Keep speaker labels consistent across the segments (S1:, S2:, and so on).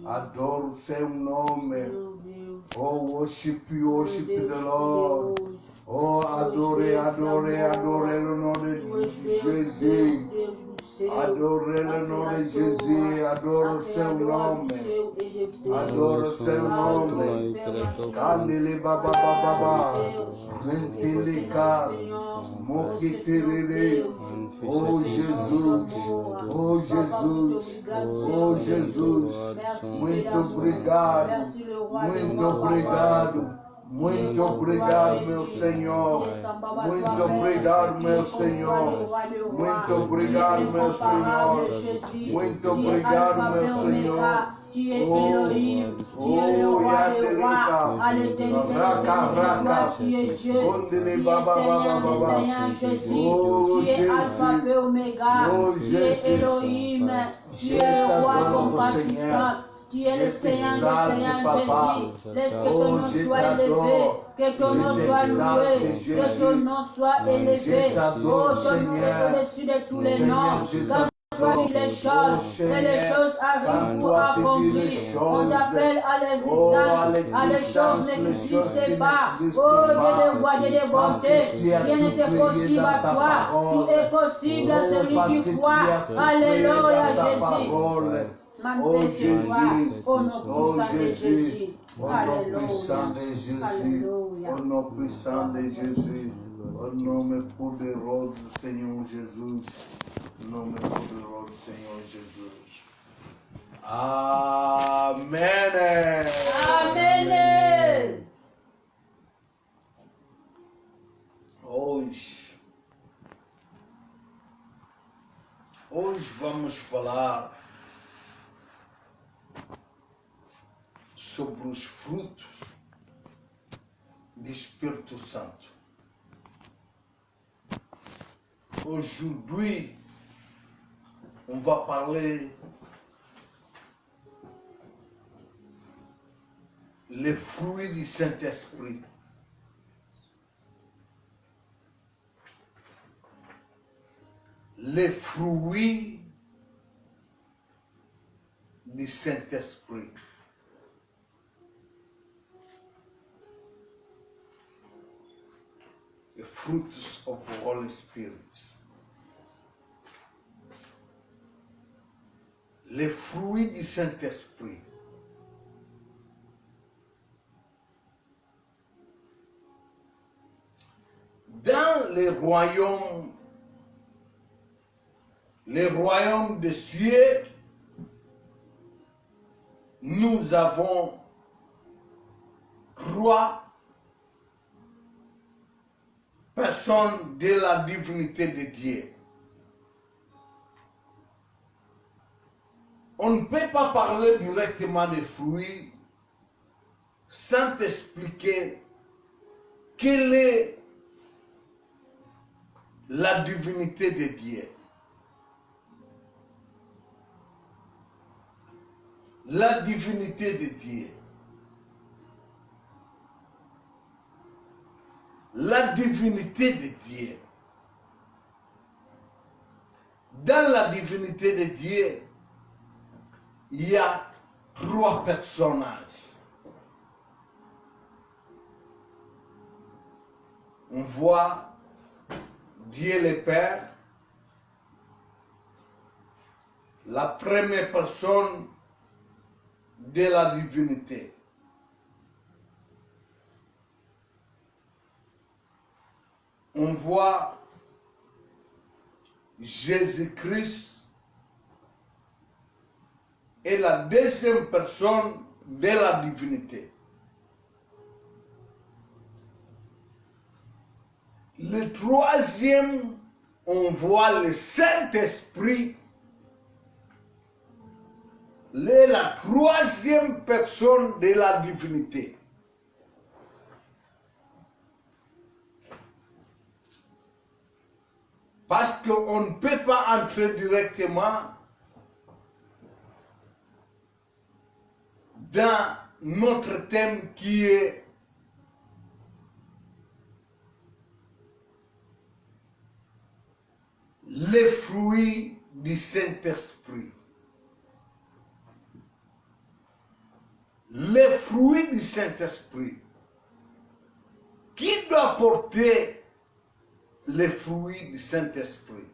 S1: Adoro seu nome. Oh, worship you, the Lord. Oh, adorez le nom de Jésus. Adorez le nom de Jésus. Adore seu nome. Adore seu nome. Candele baba baba. Renteleka. Mokiterere. Oh Jesus, oh Jesus, oh Jesus, muito obrigado, muito obrigado, meu Senhor, muito obrigado, meu Senhor, muito obrigado, meu Senhor, muito obrigado, meu Senhor. Oh, Yadelika, Raka, Ondele Baba Baba Baba. Oh Jésus, Elohim, tu es le roi compatissant. Tu es le Seigneur des Seigneurs Jésus. Laisse que ton nom soit élevé, que ton nom soit loué, que ton nom soit élevé. Oh, ton nom est au-dessus de tous les noms. Quand tu les choses, et les choses arrivent pour accomplir. On t'appelle à l'existence, à les choses n'existent pas. Oh Dieu de roi, Dieu de bonté, rien n'était possible à toi. Tout est possible à celui qui croit. Alléluia Jésus.
S2: Oh Jésus,
S1: au nom puissant de Jésus.
S2: au nom puissant de Jésus, au nom puissant de Jésus, au nom poderoso do Senhor Jesus, au nom poderoso do Senhor Jesus. Amém.
S1: Amém.
S2: Hoje vamos falar sobre os frutos do Espírito Santo. Aujourd'hui, on va parler les fruits du Saint-Esprit. Les fruits du Saint-Esprit. The fruits of the Holy Spirit. Les fruits du Saint-Esprit. Dans les royaumes des cieux, nous avons 3 personnes de la divinité de Dieu. On ne peut pas parler directement des fruits sans expliquer quelle est la divinité de Dieu. La divinité de Dieu. La divinité de Dieu. Dans la divinité de Dieu, il y a 3 personnages. On voit Dieu le Père, la première personne de la divinité. On voit Jésus-Christ et la deuxième personne de la divinité. Le troisième, on voit le Saint-Esprit. La troisième personne de la divinité. Parce qu'on ne peut pas entrer directement dans notre thème qui est les fruits du Saint-Esprit. Les fruits du Saint-Esprit. Qui doit porter les fruits du Saint-Esprit?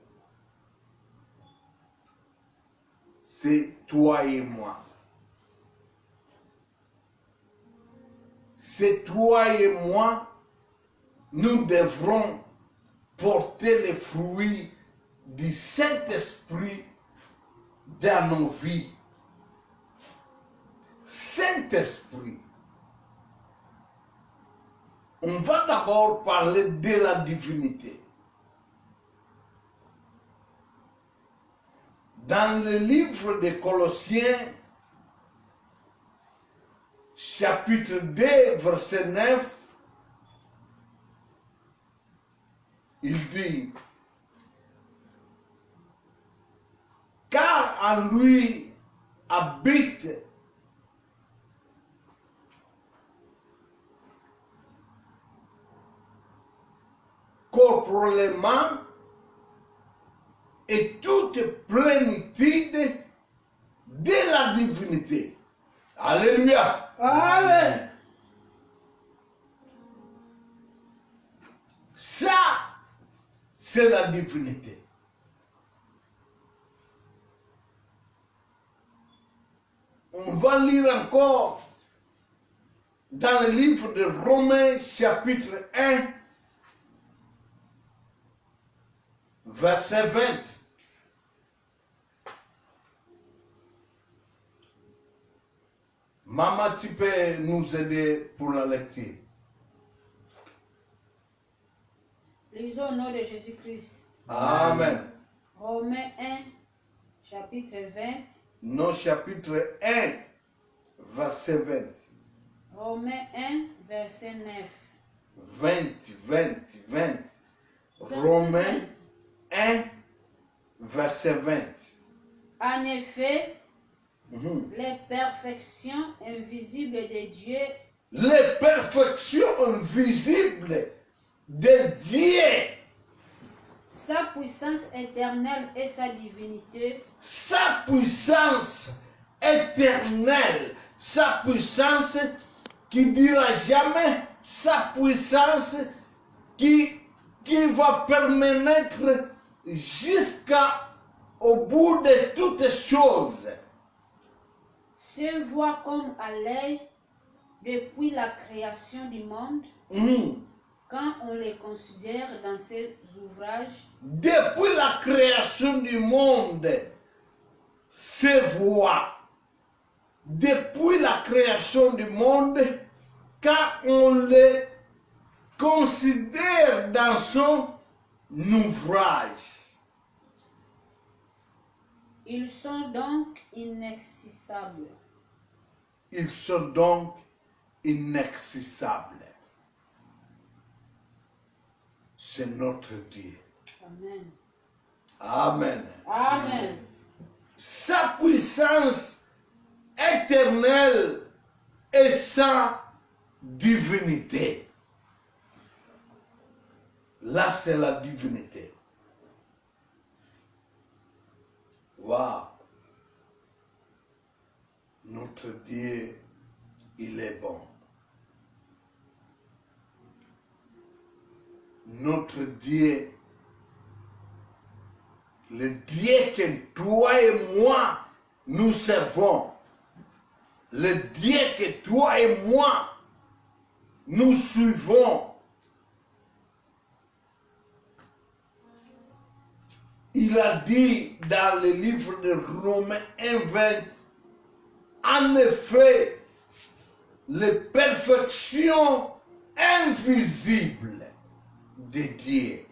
S2: C'est toi et moi. C'est toi et moi, nous devrons porter les fruits du Saint-Esprit dans nos vies. Saint-Esprit. On va d'abord parler de la divinité. Dans le livre des Colossiens, chapitre 2, verset 9, il dit, car en lui habite corporellement et toute plénitude de la divinité. Alléluia.
S1: Amen.
S2: Ça, c'est la divinité. On va lire encore dans le livre de Romains, chapitre 1, verset 20. Maman, tu peux nous aider pour la lecture.
S1: Lisons au nom de Jésus-Christ.
S2: Amen.
S1: Romains 1, chapitre 20.
S2: Non, chapitre 1, verset 20.
S1: Romains 1, verset 9.
S2: 20. Romains 1, verset 20.
S1: En effet, les perfections invisibles de Dieu,
S2: Les perfections invisibles de Dieu,
S1: sa puissance éternelle et sa divinité,
S2: sa puissance éternelle, sa puissance qui ne dira jamais, sa puissance qui va permettre jusqu'au bout de toutes choses.
S1: se voit comme à l'œil depuis la création du monde, quand on les considère dans ses ouvrages.
S2: Depuis la création du monde, se voit. Depuis la création du monde, quand on les considère dans son ouvrage.
S1: Ils sont donc inaccessibles.
S2: Ils sont donc inaccessibles. C'est notre Dieu.
S1: Amen.
S2: Amen.
S1: Amen.
S2: Sa puissance éternelle et sa divinité. Là, c'est la divinité. Waouh! Notre Dieu, il est bon. Notre Dieu, le Dieu que toi et moi, nous servons, le Dieu que toi et moi, nous suivons, il a dit dans le livre de Romains 1:20, en effet, les perfections invisibles de Dieu.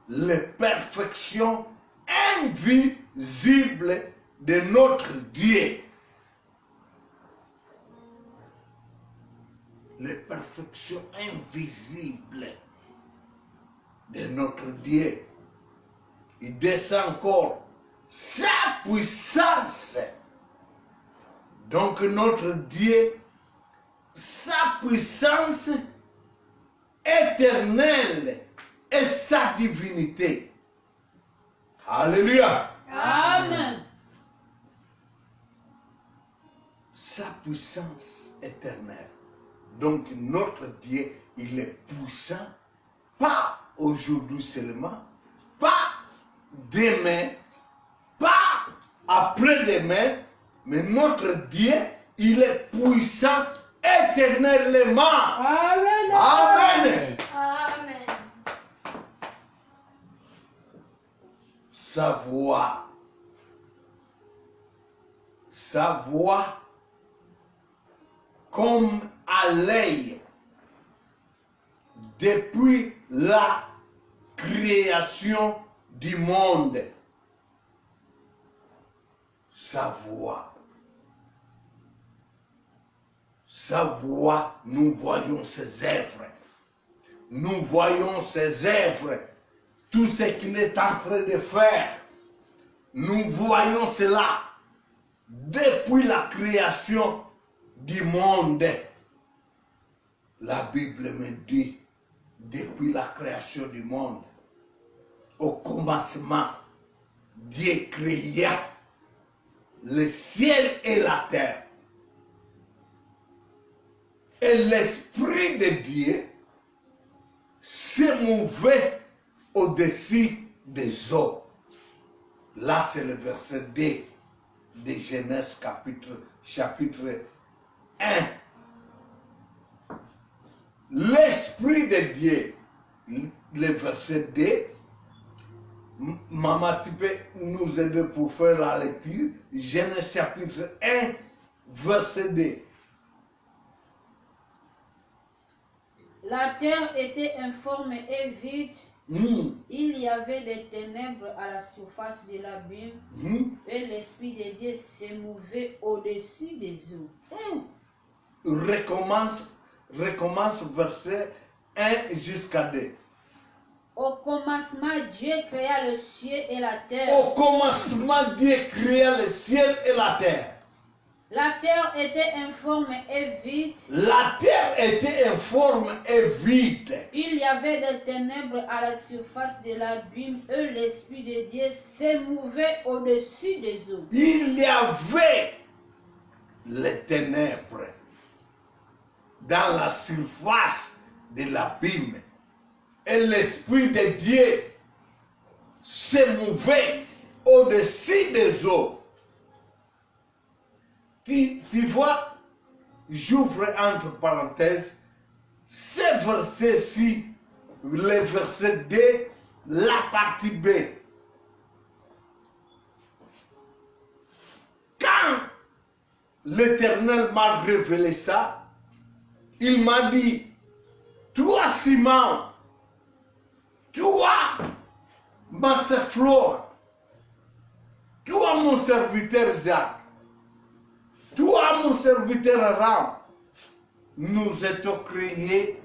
S2: Les perfections invisibles de notre Dieu. Les perfections invisibles de notre Dieu. Il descend encore sa puissance. Donc notre Dieu, sa puissance éternelle et sa divinité. Alléluia.
S1: Amen.
S2: Sa puissance éternelle. Donc notre Dieu, il est puissant, pas aujourd'hui seulement, pas demain, pas après-demain, mais notre Dieu, il est puissant éternellement.
S1: Amen.
S2: Amen.
S3: Amen.
S2: Sa voix comme à l'œil depuis la création du monde. Sa voix, nous voyons ses œuvres. Nous voyons ses œuvres, tout ce qu'il est en train de faire. Nous voyons cela depuis la création du monde. La Bible me dit, depuis la création du monde, au commencement, Dieu créa le ciel et la terre. Et l'Esprit de Dieu se mouvait au-dessus des eaux. Là, c'est le verset 2 de Genèse chapitre 1. L'Esprit de Dieu, le verset 2, Maman, tu peux nous aider pour faire la lecture. Genèse chapitre 1, verset 2.
S1: La terre était informe et vide. Il y avait des ténèbres à la surface de l'abîme et l'Esprit de Dieu se mouvait au-dessus des eaux.
S2: Recommence verset 1 jusqu'à 2.
S1: Au commencement, Dieu créa le ciel et la terre.
S2: Au commencement, Dieu créa le ciel et la terre.
S1: La terre était informe et vide.
S2: La terre était informe et vide.
S1: Il y avait des ténèbres à la surface de l'abîme et l'Esprit de Dieu se mouvait au-dessus des eaux.
S2: Il y avait les ténèbres dans la surface de l'abîme. Et l'Esprit de Dieu se mouvait au-dessus des eaux. Tu vois, j'ouvre entre parenthèses, ce verset-ci, le verset 2, la partie B. Quand l'Éternel m'a révélé ça, il m'a dit, toi Simon, toi ma sœur Flore, toi mon serviteur Jacques, toi mon serviteur Aram, nous étions créés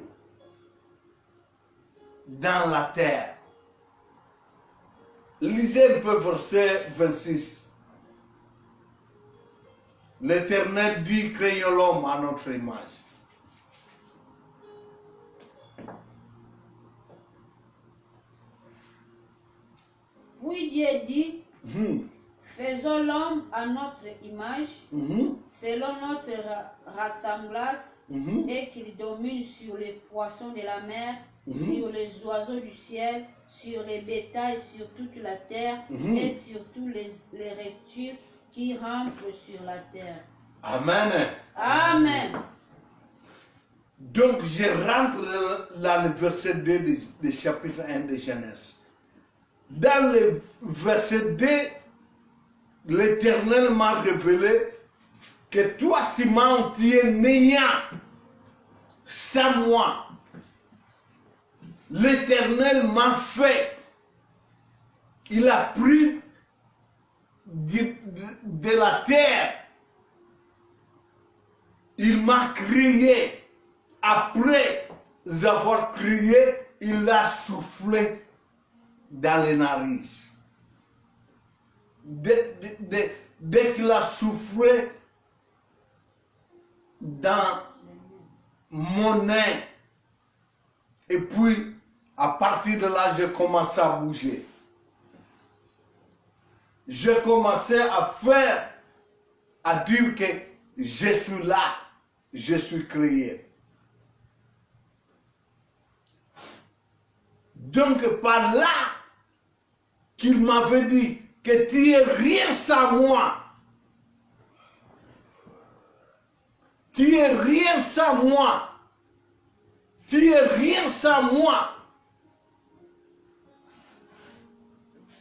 S2: dans la terre. Lisez un peu verset 26. L'Éternel dit, créons l'homme à notre image.
S1: Puis Dieu dit, faisons l'homme à notre image, selon notre ressemblance, et qu'il domine sur les poissons de la mer, sur les oiseaux du ciel, sur les bétails, sur toute la terre, et sur tous les reptiles qui rampent sur la terre.
S2: Amen.
S1: Amen.
S2: Donc je rentre dans le verset 2 du chapitre 1 de Genèse. Dans le verset 2, l'Éternel m'a révélé que toi, Simon, tu es néant sans moi. l'Éternel m'a fait. Il a pris de la terre. Il m'a crié. Après avoir crié, il a soufflé dans les narices. Dès qu'il a soufflé dans mon nez, et puis à partir de là, j'ai commencé à bouger. J'ai commencé à dire que je suis là, je suis créé. Donc par là, qu'il m'avait dit que tu es rien sans moi. Tu es rien sans moi. Tu es rien sans moi.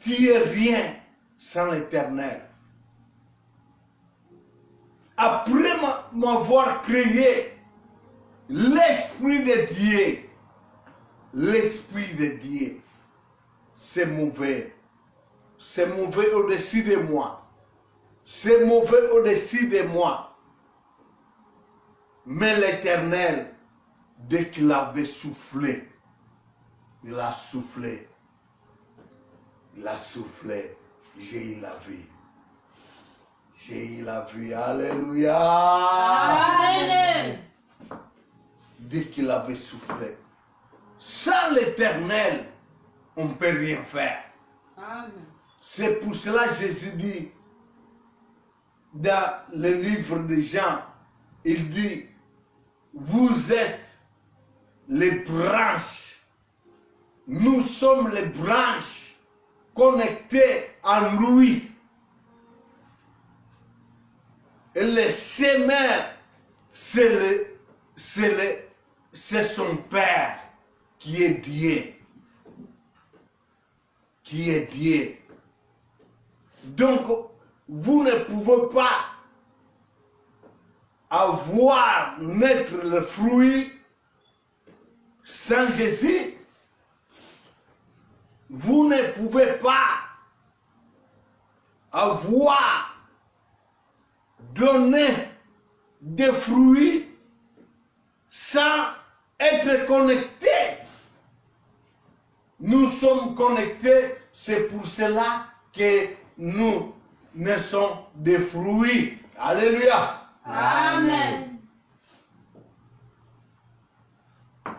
S2: Tu es rien sans l'Éternel. Après m'avoir créé, l'Esprit de Dieu, c'est mauvais. C'est mauvais au-dessus de moi. C'est mauvais au-dessus de moi. Mais l'Éternel, dès qu'il avait soufflé, il a soufflé. Il a soufflé. J'ai eu la vie. J'ai eu la vie. Alléluia.
S1: Amen.
S2: Dès qu'il avait soufflé. Sans l'Éternel, on ne peut rien faire.
S1: Amen.
S2: C'est pour cela que Jésus dit, dans le livre de Jean, il dit, vous êtes les branches. Nous sommes les branches connectées en lui. Et le semeur, c'est son Père qui est Dieu. Qui est Dieu. Donc, vous ne pouvez pas avoir, naître le fruit sans Jésus. Vous ne pouvez pas avoir, donner des fruits sans être connecté. Nous sommes connectés, c'est pour cela que nous ne sommes des fruits. Alléluia.
S1: Amen.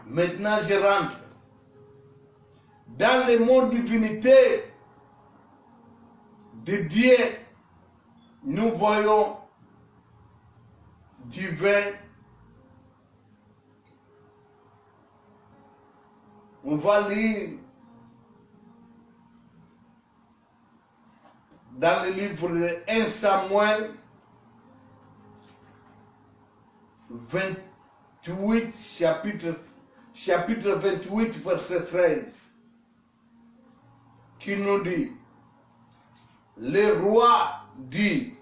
S2: Maintenant, je rentre. Dans le mot divinité de Dieu, nous voyons divin. On va lire dans le livre de 1 Samuel 28, chapitre 28, verset 13, qui nous dit, le roi dit,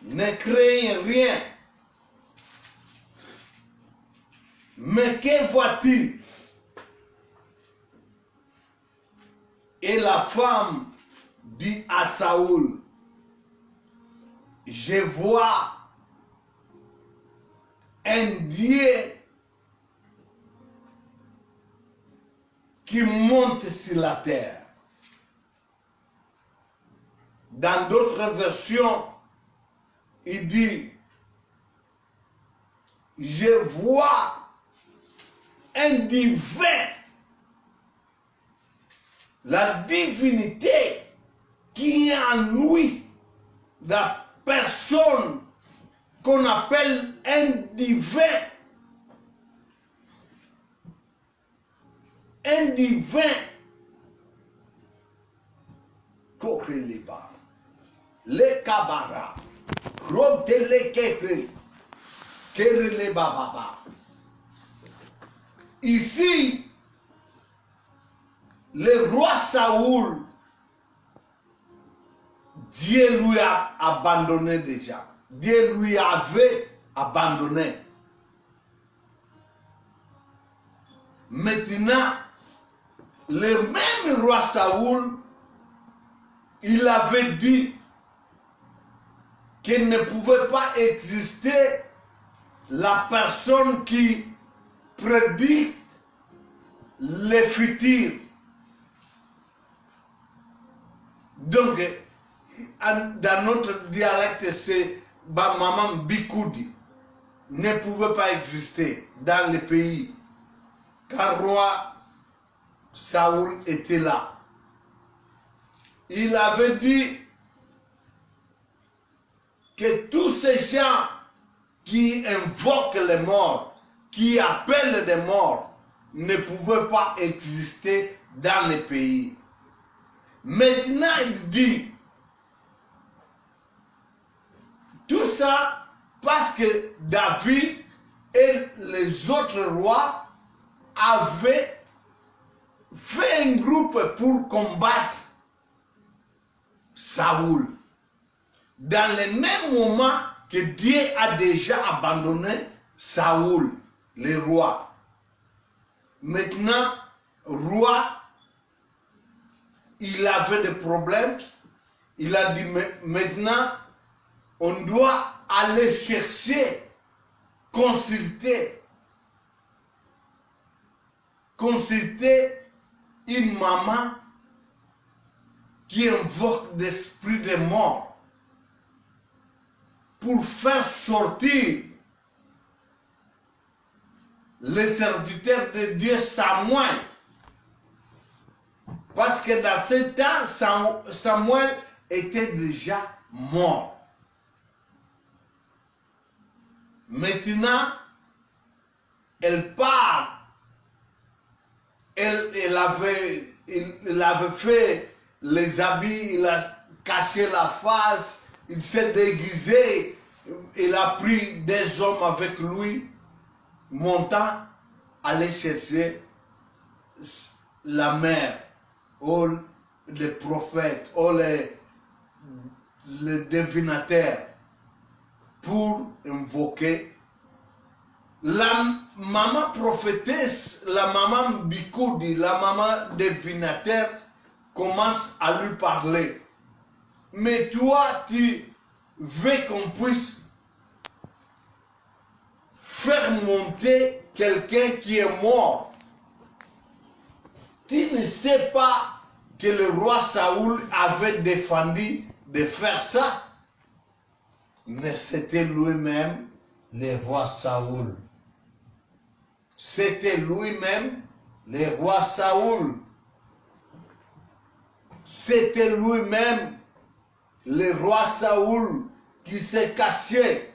S2: ne craignez rien, mais que vois-tu? Et la femme dit à Saoul, je vois un Dieu qui monte sur la terre. Dans d'autres versions, il dit, je vois un divin, la divinité qui est en lui, la personne qu'on appelle un divin. Un divin. Koreleba. Le kabara. Rotele kekre. Kereleba baba. Ici, le roi Saoul, Dieu lui a abandonné déjà. Dieu lui avait abandonné. Maintenant, le même roi Saoul, il avait dit qu'il ne pouvait pas exister la personne qui prédit le futur. Donc, dans notre dialecte, c'est Maman Bikoudi ne pouvait pas exister dans le pays, car roi Saoul était là. Il avait dit que tous ces gens qui invoquent les morts, qui appellent des morts, ne pouvaient pas exister dans le pays. Maintenant, il dit tout ça parce que David et les autres rois avaient fait un groupe pour combattre Saoul. Dans le même moment que Dieu a déjà abandonné Saoul, le roi. Maintenant, roi, il avait des problèmes. Il a dit maintenant, on doit aller chercher, consulter une maman qui invoque l'esprit des morts pour faire sortir les serviteurs de Dieu Samuel. Parce que dans ce temps, Samuel était déjà mort. Maintenant, elle part. Il avait fait les habits, il a caché la face, il s'est déguisé, il a pris des hommes avec lui, montant, aller chercher la mère, ou les prophètes, ou les divinateurs, pour invoquer. La maman prophétesse, la maman Bikoudi, la maman divinateur commence à lui parler. Mais toi, tu veux qu'on puisse faire monter quelqu'un qui est mort. Tu ne sais pas que le roi Saoul avait défendu de faire ça. Mais c'était lui-même le roi Saoul. C'était lui-même le roi Saoul. C'était lui-même le roi Saoul qui s'est caché.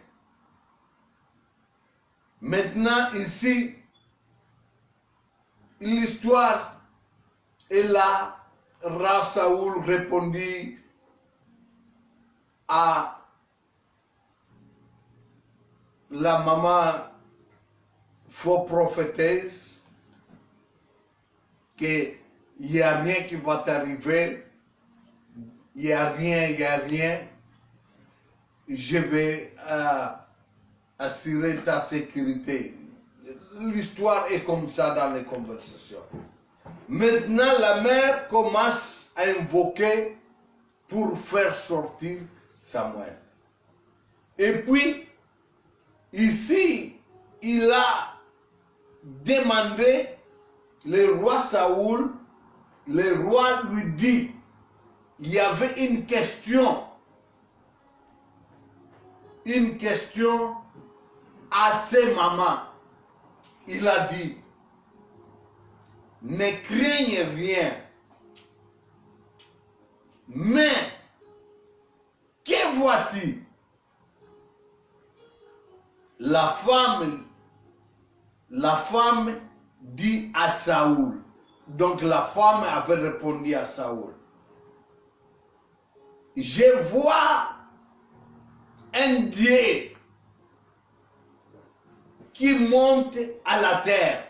S2: Maintenant, ici, l'histoire est là. Roi Saoul répondit à la maman faux prophétesse qu'il n'y a rien qui va t'arriver, il n'y a rien, je vais assurer ta sécurité. L'histoire est comme ça dans les conversations. Maintenant, la mère commence à invoquer pour faire sortir Samuel. Et puis, ici, il a demandé le roi Saoul, le roi lui dit, il y avait une question à ses mamans. Il a dit, ne craignez rien, mais que vois-tu? La femme dit à Saoul. Donc la femme avait répondu à Saoul. Je vois un Dieu qui monte à la terre.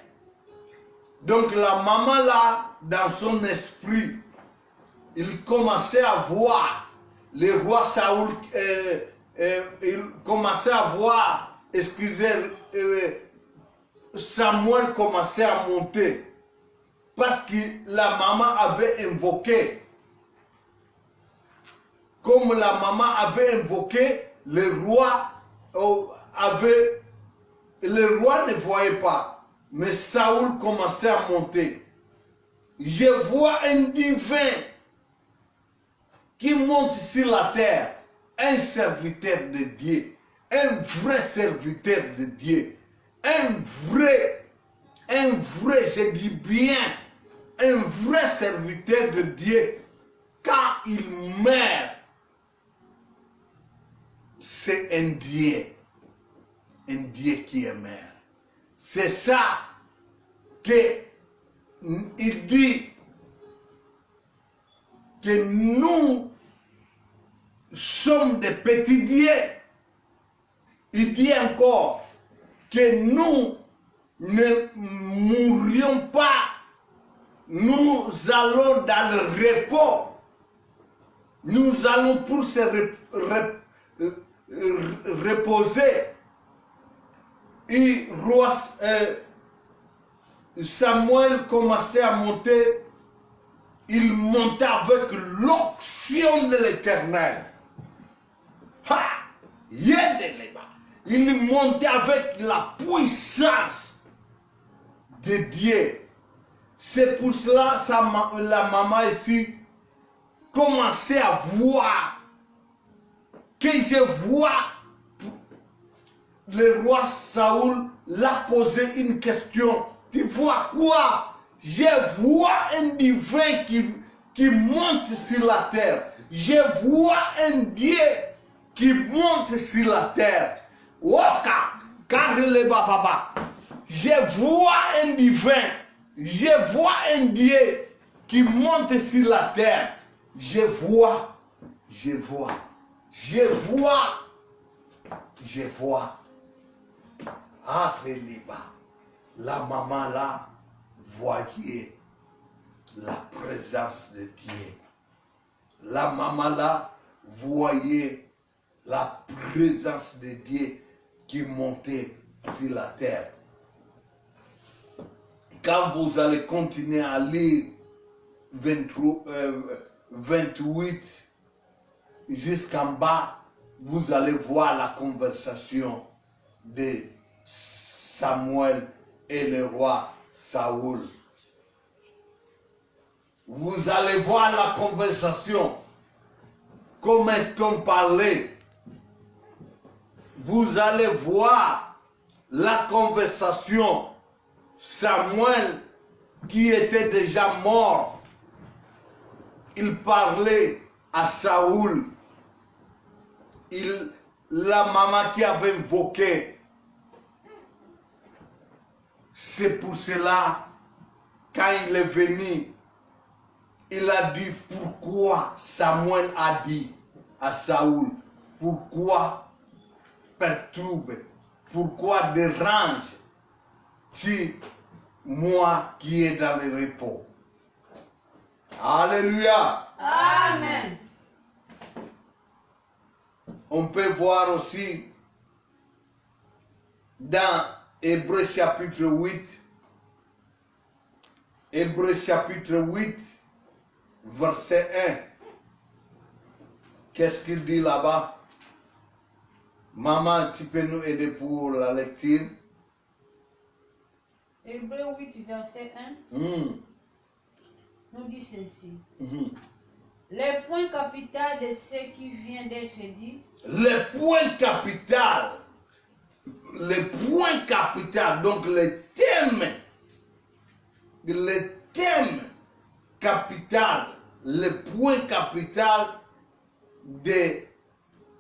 S2: Donc la maman là, dans son esprit, il commençait à voir le roi Saoul, il commençait à voir, excusez, Samuel commençait à monter. Parce que la maman avait invoqué. Comme la maman avait invoqué, le roi ne voyait pas. Mais Saoul commençait à monter. Je vois un divin qui monte sur la terre. Un serviteur de Dieu. Un vrai serviteur de Dieu. Un vrai, je dis bien, un vrai serviteur de Dieu. Quand il meurt, c'est un Dieu qui est mort. C'est ça qu'il dit que nous sommes des petits dieux. Il dit encore que nous ne mourrions pas. Nous allons dans le repos. Nous allons pour se reposer. Et Samuel commençait à monter. Il montait avec l'onction de l'Éternel. Il montait avec la puissance de Dieu. C'est pour cela que la maman ici commençait à voir. Que je vois le roi Saoul l'a posé une question. Tu vois quoi? Je vois un divin qui monte sur la terre. Je vois un Dieu qui monte sur la terre. Waka, Kareleba Baba. Je vois un divin. Je vois un Dieu qui monte sur la terre. Je vois. Ah, Releba. La maman là voyait la présence de Dieu. La maman là voyait la présence de Dieu qui montait sur la terre. Quand vous allez continuer à lire 28 jusqu'en bas, vous allez voir la conversation de Samuel et le roi Saoul. Vous allez voir la conversation. Comment est-ce qu'on parlait? Vous allez voir la conversation. Samuel, qui était déjà mort, il parlait à Saoul. La maman qui avait invoqué. C'est pour cela, quand il est venu, il a dit pourquoi Samuel a dit à Saoul, pourquoi perturbe, pourquoi dérange tu moi qui est dans le repos. Alléluia.
S1: Amen.
S2: On peut voir aussi dans Hébreux chapitre 8, Hébreux chapitre 8, verset 1. Qu'est-ce qu'il dit là-bas? Maman, tu peux nous aider pour la lecture?
S1: Hébreux 8, verset 1. Nous dit ceci. Les points capitaux de ce qui vient d'être dit.
S2: Le point capital, donc le thème capital, le point capital de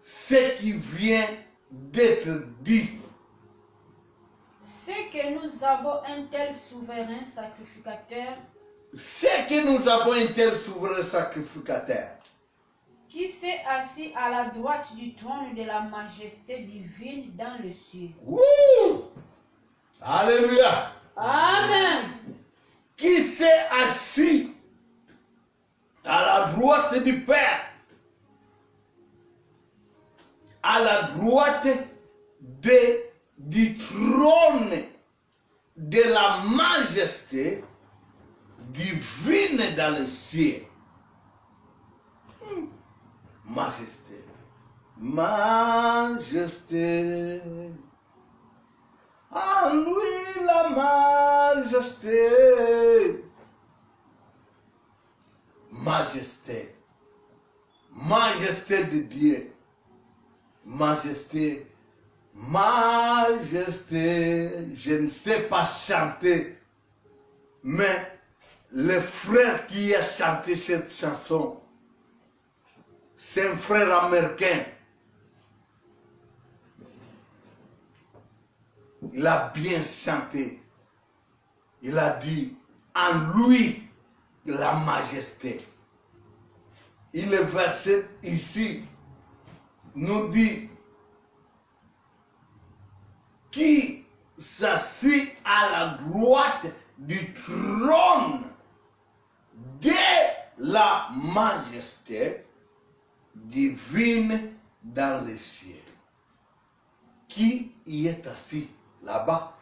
S2: ce qui vient d'être dit.
S1: C'est que nous avons un tel souverain sacrificateur.
S2: C'est que nous avons un tel souverain sacrificateur.
S1: Qui s'est assis à la droite du trône de la majesté divine dans le ciel.
S2: Wouh! Alléluia!
S1: Amen.
S2: Qui s'est assis à la droite du Père, à la droite du trône de la majesté divine dans les cieux. Majesté. Majesté. En lui la majesté. Majesté. Majesté de Dieu. Majesté. Majesté. Je ne sais pas chanter, mais le frère qui a chanté cette chanson, c'est un frère américain. Il a bien chanté. Il a dit, en lui, la majesté. Et le verset ici nous dit, qui s'assit à la droite du trône de la majesté divine dans les cieux. Qui y est assis là-bas?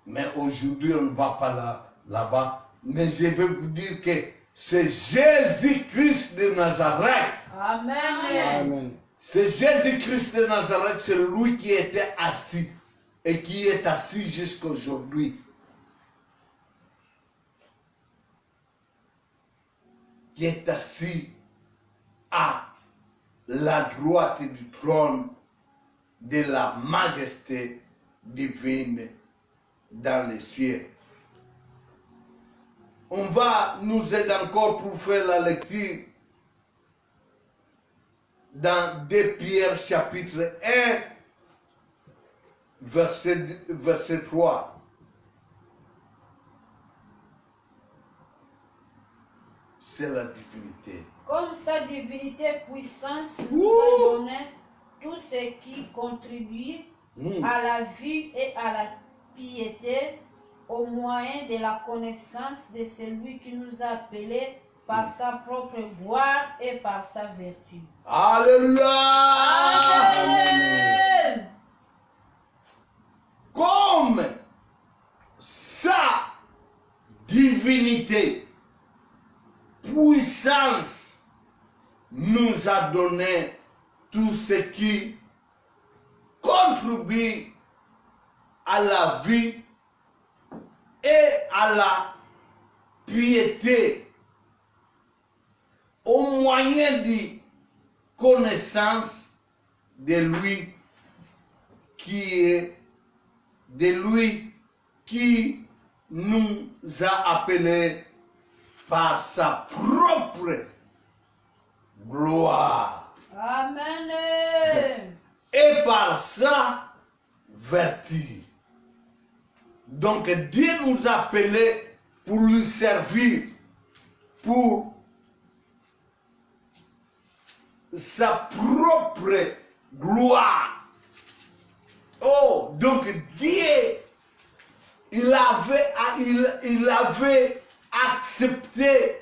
S2: Mais aujourd'hui, on ne va pas là-bas. Mais je vais vous dire que c'est Jésus-Christ de Nazareth.
S1: Amen.
S3: Amen.
S2: C'est Jésus-Christ de Nazareth, c'est lui qui était assis et qui est assis jusqu'à aujourd'hui. Qui est assis à la droite du trône de la majesté divine dans les cieux. On va nous aider encore pour faire la lecture dans 2 Pierre chapitre 1 verset 3. C'est la divinité.
S1: Comme sa divinité puissance nous a donné tout ce qui contribue à la vie et à la piété au moyen de la connaissance de celui qui nous a appelés par sa propre gloire et par sa vertu.
S2: Alléluia!
S1: Amen.
S2: Comme sa divinité, puissance, nous a donné tout ce qui contribue à la vie et à la piété au moyen de connaissance de lui qui nous a appelés par sa propre gloire.
S1: Amen.
S2: Et par sa vertu. Donc Dieu nous a appelés pour lui servir, pour sa propre gloire. Oh, donc Dieu, il avait accepté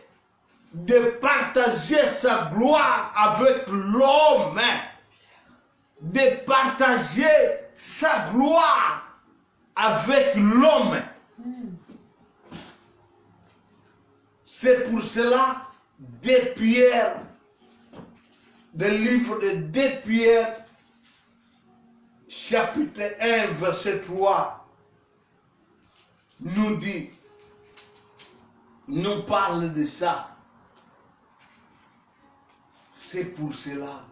S2: de partager sa gloire avec l'homme, de partager sa gloire avec l'homme. C'est pour cela, 2 Pierre, le livre de 2 Pierre, chapitre 1, verset 3, nous dit, nous parle de ça. C'est pour cela,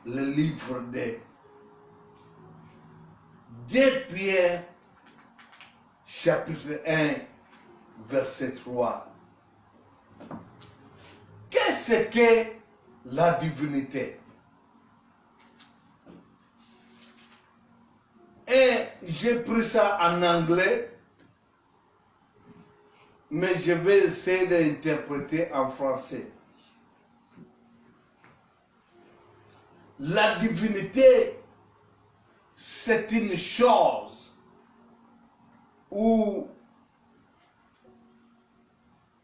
S2: le livre de 2 Pierre, chapitre 1, verset 3. Qu'est-ce que la divinité? Et j'ai pris ça en anglais, mais je vais essayer d'interpréter en français. La divinité, c'est une chose où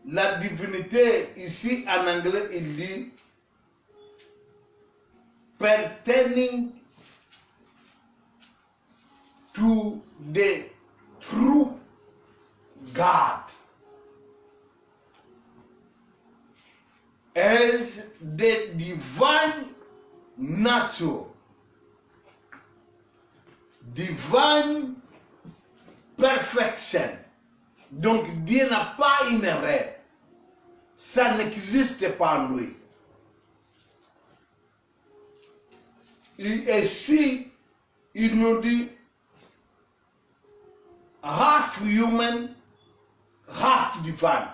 S2: la divinité, ici en anglais, il dit pertaining to the true God as the divine nature, divine perfection. Donc Dieu n'a pas une erreur. Ça n'existe pas en lui. Et si il nous dit half human, half divine.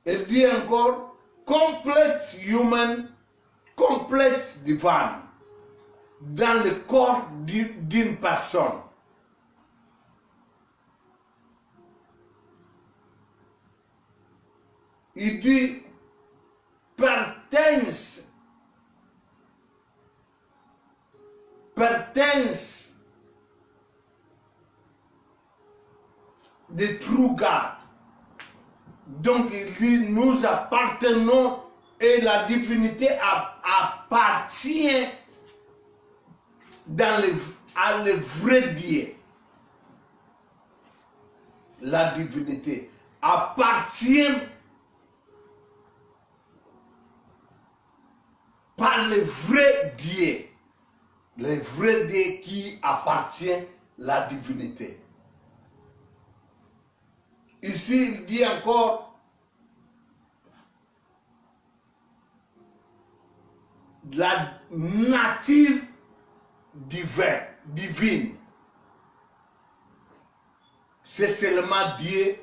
S2: Il dit encore complete human, complete divine dans le corps d'une personne. Il dit pertains the true God. Donc il dit nous appartenons et la divinité appartient à le vrai Dieu. La divinité appartient par le vrai Dieu. Le vrai Dieu qui appartient à la divinité. Ici, il dit encore la nature divine. C'est seulement Dieu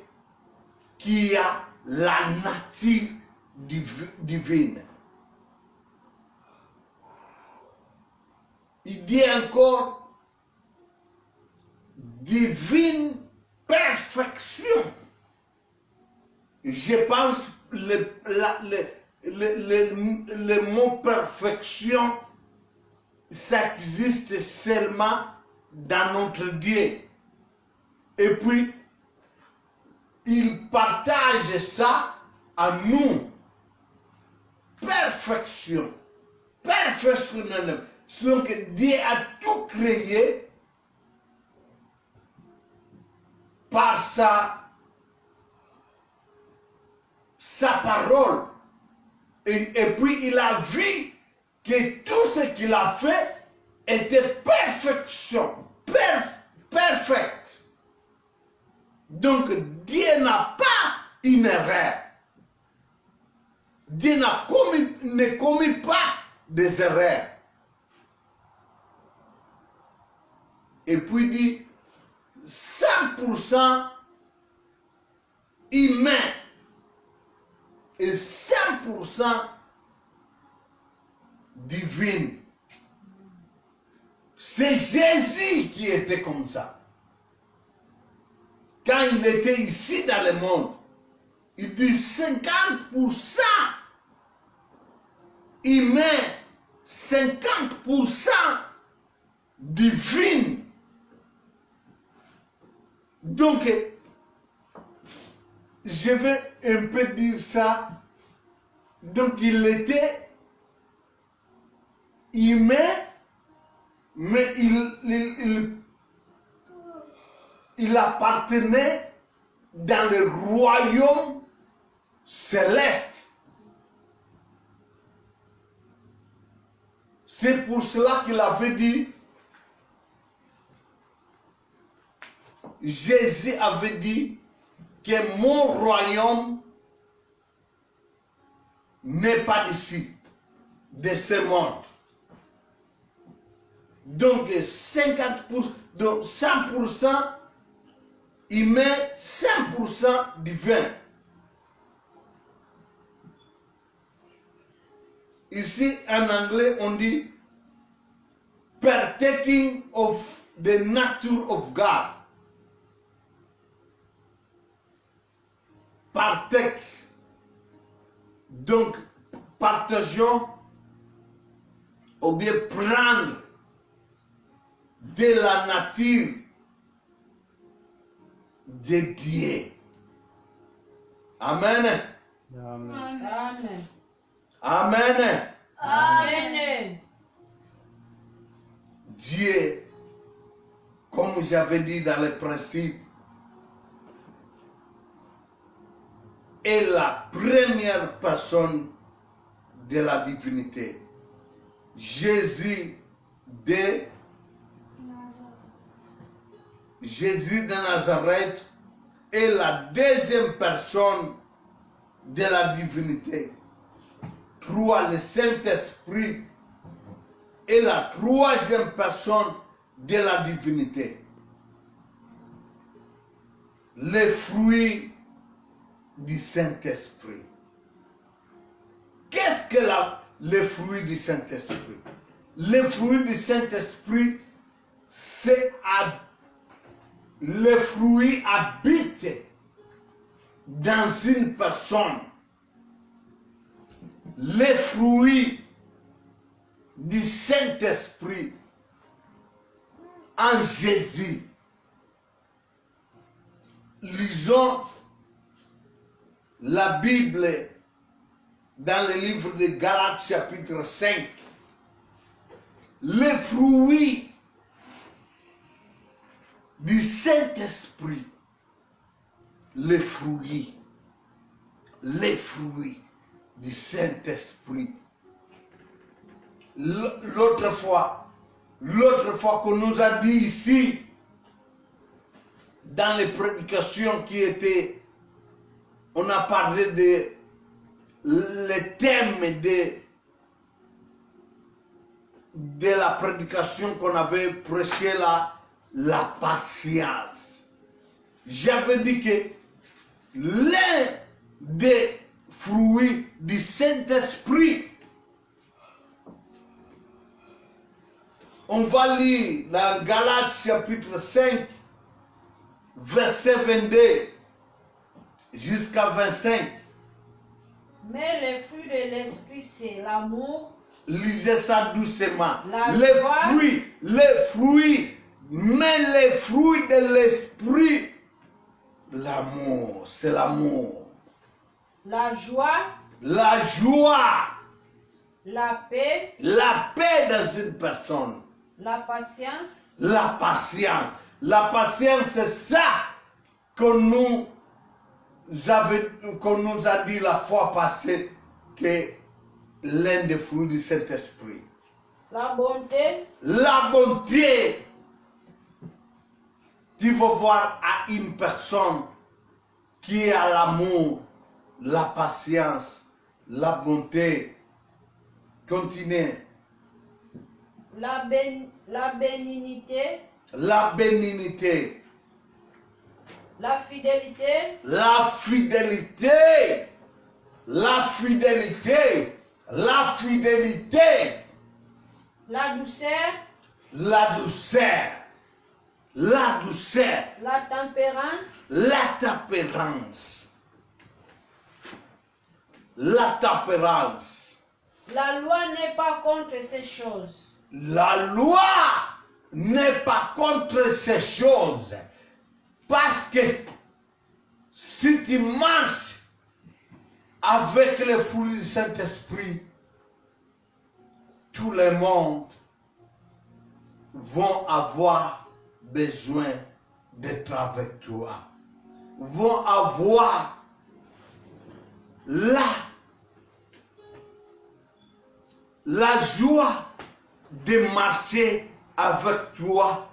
S2: qui a la nature divine. Il dit encore divine perfection. Je pense le mot perfection, ça existe seulement dans notre Dieu. Et puis, il partage ça à nous. Perfection. Perfectionnel. Donc Dieu a tout créé par sa parole. Et puis il a vu que tout ce qu'il a fait était perfection. Perfect. Donc Dieu n'a pas une erreur. Dieu ne commet pas des erreurs. Et puis dit 100% humain et 100% divine. C'est Jésus qui était comme ça. Quand il était ici dans le monde, il dit 50% humain, 50% divine. Donc, je vais un peu dire ça. Donc, il était humain, mais il appartenait dans le royaume céleste. C'est pour cela qu'il avait dit, Jésus avait dit que mon royaume n'est pas d'ici, de ce monde. Donc 50%, donc 100% humain, 100% divin. Ici en anglais on dit partaking of the nature of God. Partake. Donc, partageons ou bien prendre de la nature de Dieu. Amen.
S1: Amen.
S2: Amen.
S1: Amen.
S2: Dieu, comme j'avais dit dans les principes, est la première personne de la divinité. Jésus de Nazareth est la deuxième personne de la divinité. 3, le Saint-Esprit est la troisième personne de la divinité. Les fruits du Saint-Esprit. Qu'est-ce que les fruits du Saint-Esprit? Les fruits du Saint-Esprit, c'est les fruits habitent dans une personne. Les fruits du Saint-Esprit en Jésus. Lisons la Bible dans le livre de Galates chapitre 5. Les fruits du Saint-Esprit. Les fruits du Saint-Esprit. L'autre fois qu'on nous a dit ici, dans les prédications qui étaient, on a parlé de le thème de la prédication qu'on avait prêché là, la patience. J'avais dit que l'un des fruits du Saint-Esprit, on va lire dans Galates chapitre 5, verset 22 jusqu'à 25.
S3: Mais les fruits de l'esprit, c'est l'amour.
S2: Lisez ça doucement.
S3: Les
S2: fruits, mais les fruits de l'esprit, l'amour, c'est l'amour.
S3: La joie.
S2: La joie.
S3: La paix.
S2: La paix dans une personne.
S3: La patience.
S2: La patience. La patience, c'est ça qu'on nous a dit la fois passée que l'un des fruits du Saint-Esprit.
S3: La bonté.
S2: La bonté. Tu vas voir à une personne qui a l'amour, la patience, la bonté. Continuez.
S3: La bénignité.
S2: La bénignité.
S3: La fidélité.
S2: La fidélité. La fidélité. La fidélité.
S3: La douceur.
S2: La douceur. La douceur.
S3: La tempérance.
S2: La tempérance. La tempérance.
S3: La loi n'est pas contre ces choses.
S2: La loi n'est pas contre ces choses. Parce que si tu marches avec les fruits du Saint-Esprit, tout le monde vont avoir besoin d'être avec toi. Vont avoir la joie de marcher avec toi.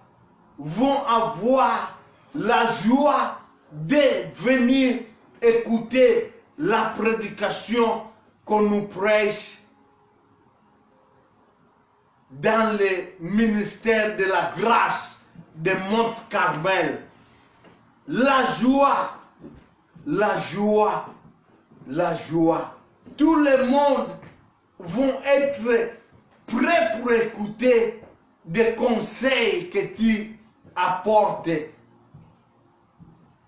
S2: Vont avoir la joie de venir écouter la prédication qu'on nous prêche dans le ministère de la grâce de Mont-Carmel. La joie, la joie, la joie. Tout le monde vont être prêts pour écouter des conseils que tu apportes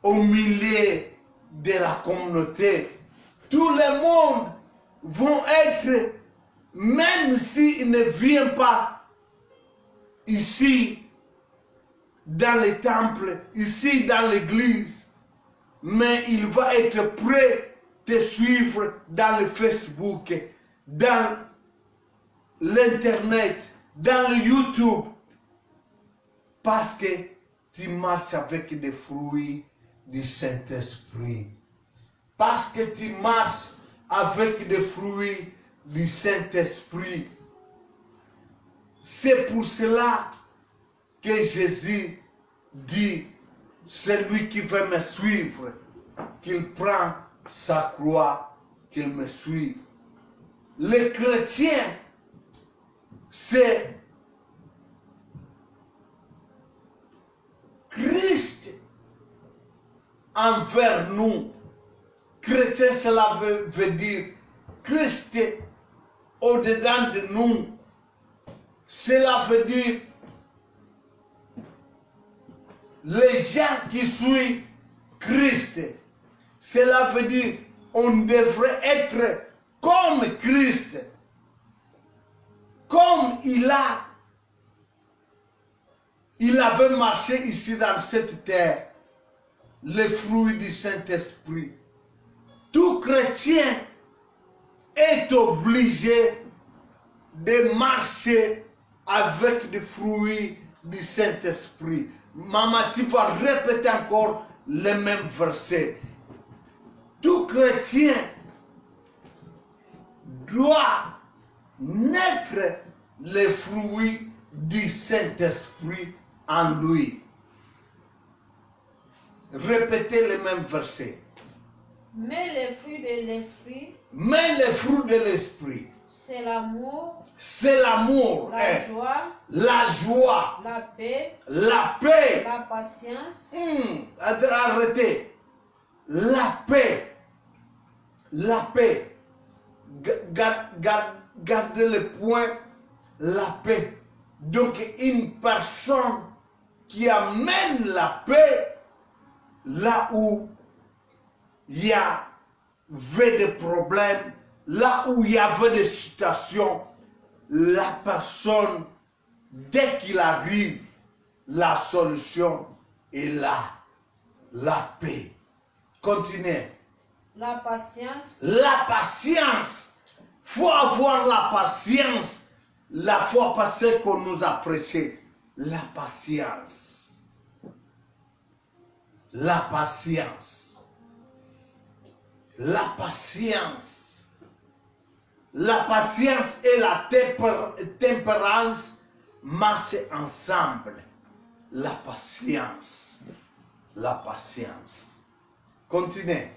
S2: au milieu de la communauté. Tout le monde vont être, même s'ils ne viennent pas ici dans le temple, ici dans l'église, mais il va être prêt de suivre dans le Facebook, dans l'internet, dans le YouTube. Parce que tu marches avec des fruits du Saint-Esprit. Parce que tu marches avec des fruits du Saint-Esprit. C'est pour cela que Jésus dit, celui qui veut me suivre, qu'il prend sa croix, qu'il me suive. Les chrétiens, c'est Christ envers nous. Chrétien, cela veut dire Christ au-dedans de nous. Cela veut dire les gens qui suivent Christ. Cela veut dire on devrait être comme Christ. Comme il avait marché ici dans cette terre, les fruits du Saint-Esprit. Tout chrétien est obligé de marcher avec des fruits du Saint-Esprit. Maman, tu vas répéter encore les mêmes versets. Tout chrétien doit naître les fruits du Saint-Esprit en lui. Répétez les mêmes versets.
S3: Mais les fruits de l'esprit,
S2: Mais les fruits de l'esprit,
S3: c'est l'amour,
S2: c'est l'amour,
S3: la joie,
S2: la paix,
S3: la patience,
S2: arrêtez. La paix. Gardez le point, la paix. Donc une personne qui amène la paix là où il y avait des problèmes, là où il y avait des situations, la personne, dès qu'il arrive, la solution est là, la paix. Continuez.
S3: la patience,
S2: La patience. Il faut avoir la patience. La fois passée qu'on nous a prêché, la patience. La patience. La patience. La patience et la tempérance marchent ensemble. La patience. La patience. Continuez.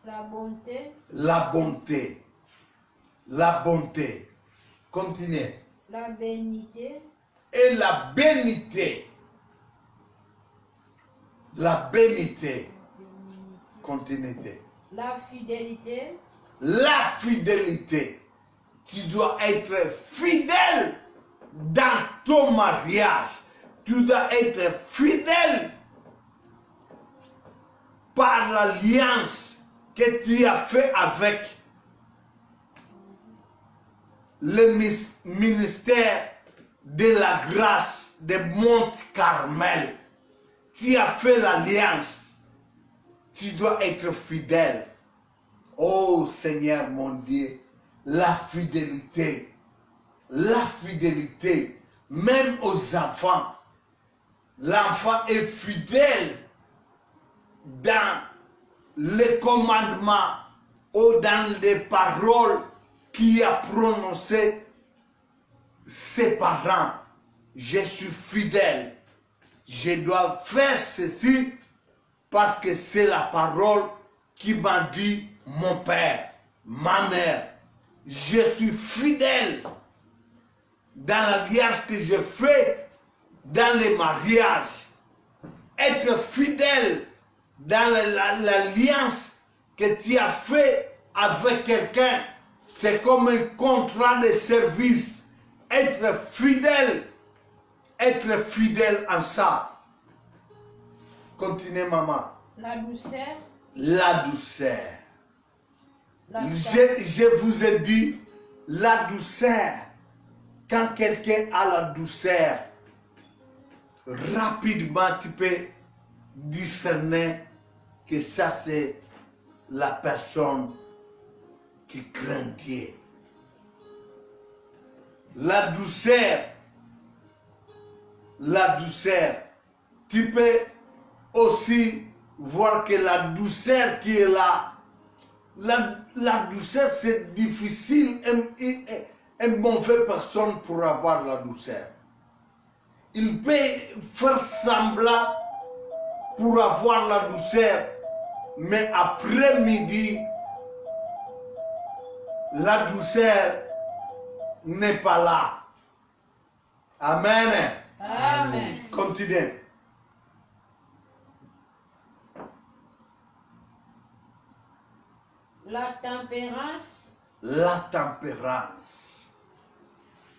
S3: la bonté,
S2: La bonté. La bonté. Continuez.
S3: la bénité,
S2: Et la bénité. La bénité. Continuez.
S3: la fidélité,
S2: La fidélité. Tu dois être fidèle dans ton mariage. Tu dois être fidèle par l'alliance que tu as fait avec le ministère de la grâce de Mont Carmel. Tu as fait l'alliance. Tu dois être fidèle. Oh Seigneur mon Dieu, la fidélité. La fidélité, même aux enfants. L'enfant est fidèle dans les commandements ou dans les paroles qu'il a prononcées ses parents. Je suis fidèle. Je dois faire ceci parce que c'est la parole qui m'a dit mon père, ma mère. Je suis fidèle dans l'alliance que je fais dans les mariages. Être fidèle dans l'alliance que tu as fait avec quelqu'un, c'est comme un contrat de service. Être fidèle en ça. Continuez, maman.
S3: la douceur,
S2: La douceur.
S3: la
S2: Je vous ai dit, la douceur. Quand quelqu'un a la douceur, rapidement tu peux discerner que ça c'est la personne qui craint Dieu. la douceur. Tu peux aussi voir que la douceur qui est là, la douceur c'est difficile, une mauvaise personne pour avoir la douceur. Il peut faire semblant pour avoir la douceur, mais après-midi, la douceur n'est pas là. Amen.
S3: Amen.
S2: Continue.
S3: La tempérance.
S2: La tempérance.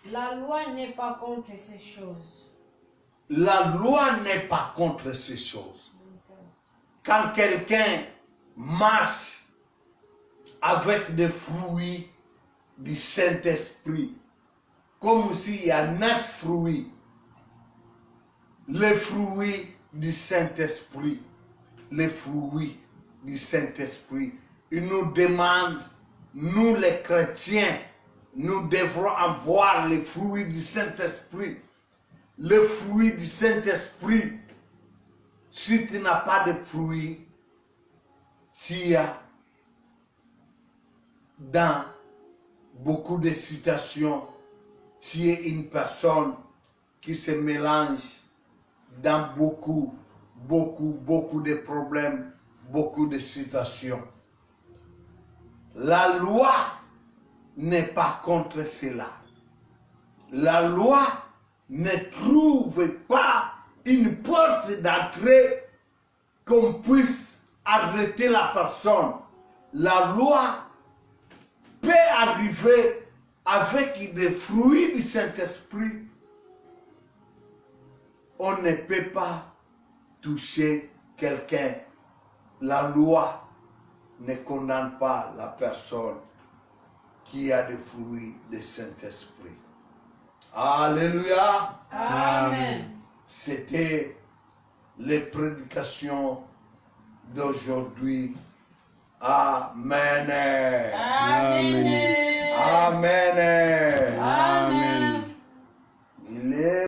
S3: La loi n'est pas contre ces choses.
S2: La loi n'est pas contre ces choses. Quand quelqu'un marche avec des fruits du Saint-Esprit, comme s'il y a 9 fruits, les fruits du Saint-Esprit, les fruits du Saint-Esprit, il nous demande, nous les chrétiens, nous devrons avoir les fruits du Saint-Esprit. Le fruit du Saint-Esprit, si tu n'as pas de fruits, tu as dans beaucoup de situations, tu es une personne qui se mélange dans beaucoup de problèmes, beaucoup de situations. La loi n'est pas contre cela. La loi ne trouve pas une porte d'entrée qu'on puisse arrêter la personne. La loi peut arriver avec des fruits du Saint-Esprit. On ne peut pas toucher quelqu'un. La loi ne condamne pas la personne qui a des fruits du Saint-Esprit. Alléluia.
S3: Amen.
S2: C'était les prédications d'aujourd'hui. Amen.
S3: Amen.
S2: Amen.
S3: Amen.